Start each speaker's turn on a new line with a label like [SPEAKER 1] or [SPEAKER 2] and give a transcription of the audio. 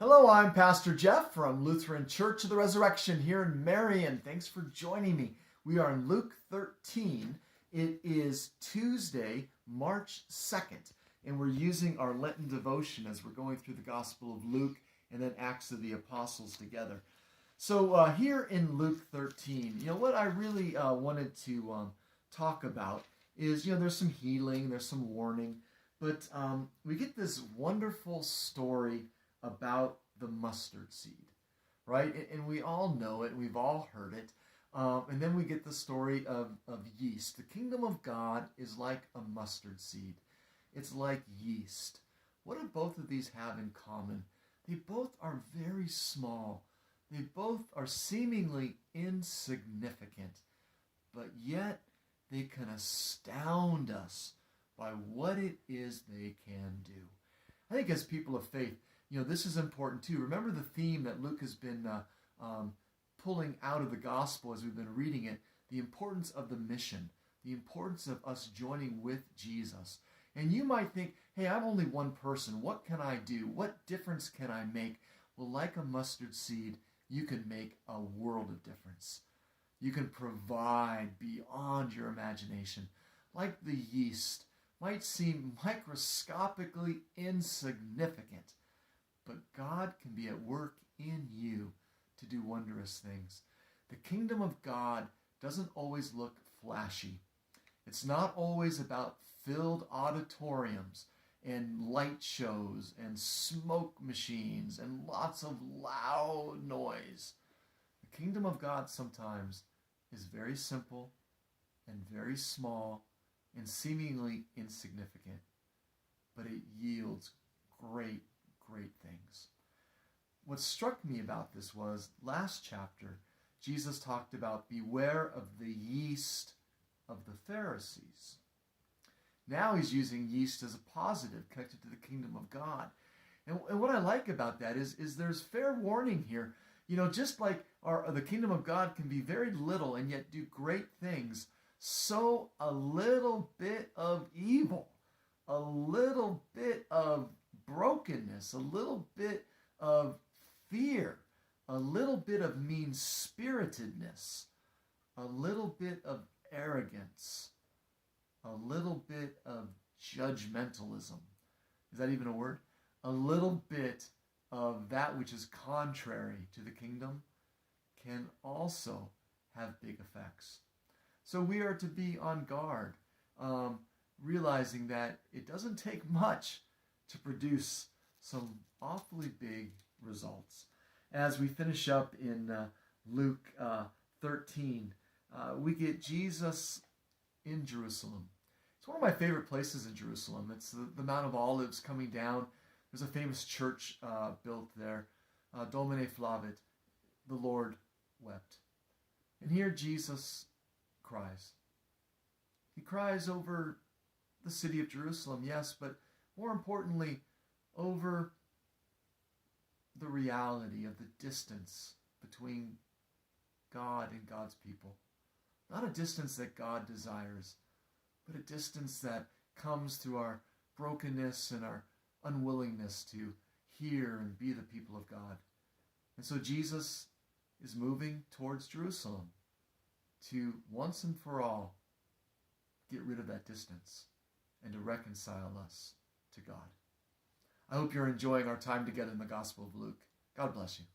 [SPEAKER 1] Hello, I'm Pastor Jeff from Lutheran Church of the Resurrection here in Marion. Thanks for joining me. We are in Luke 13. It is Tuesday, March 2nd, and we're using our Lenten Devotion as we're going through the Gospel of Luke and then Acts of the Apostles together. So here in Luke 13, what I really wanted to talk about is, there's some healing, there's some warning, but we get this wonderful story about the mustard seed, right? And we all know it. We've all heard it. And then we get the story of yeast. The kingdom of God is like a mustard seed. It's like yeast. What do both of these have in common? They both are very small. They both are seemingly insignificant, but yet they can astound us by what it is they can do. I think as people of faith, this is important too. Remember the theme that Luke has been pulling out of the gospel as we've been reading it, the importance of the mission, the importance of us joining with Jesus. And you might think, hey, I'm only one person. What can I do? What difference can I make? Well, like a mustard seed, you can make a world of difference. You can provide beyond your imagination. Like the yeast might seem microscopically insignificant, but God can be at work in you to do wondrous things. The kingdom of God doesn't always look flashy. It's not always about filled auditoriums and light shows and smoke machines and lots of loud noise. The kingdom of God sometimes is very simple and very small and seemingly insignificant, but it yields great things. What struck me about this was last chapter, Jesus talked about beware of the yeast of the Pharisees. Now he's using yeast as a positive connected to the kingdom of God. And what I like about that is there's fair warning here. Just like the kingdom of God can be very little and yet do great things, so a little bit of evil, a little bit of brokenness, a little bit of fear, a little bit of mean-spiritedness, a little bit of arrogance, a little bit of judgmentalism. Is that even a word? A little bit of that which is contrary to the kingdom can also have big effects. So we are to be on guard, realizing that it doesn't take much to produce some awfully big results. As we finish up in Luke 13, we get Jesus in Jerusalem. It's one of my favorite places in Jerusalem. It's the Mount of Olives coming down. There's a famous church built there, Domine Flavit, the Lord wept. And here Jesus cries. He cries over the city of Jerusalem, yes, but more importantly, over the reality of the distance between God and God's people. Not a distance that God desires, but a distance that comes through our brokenness and our unwillingness to hear and be the people of God. And so Jesus is moving towards Jerusalem to once and for all get rid of that distance and to reconcile us to God. I hope you're enjoying our time together in the Gospel of Luke. God bless you.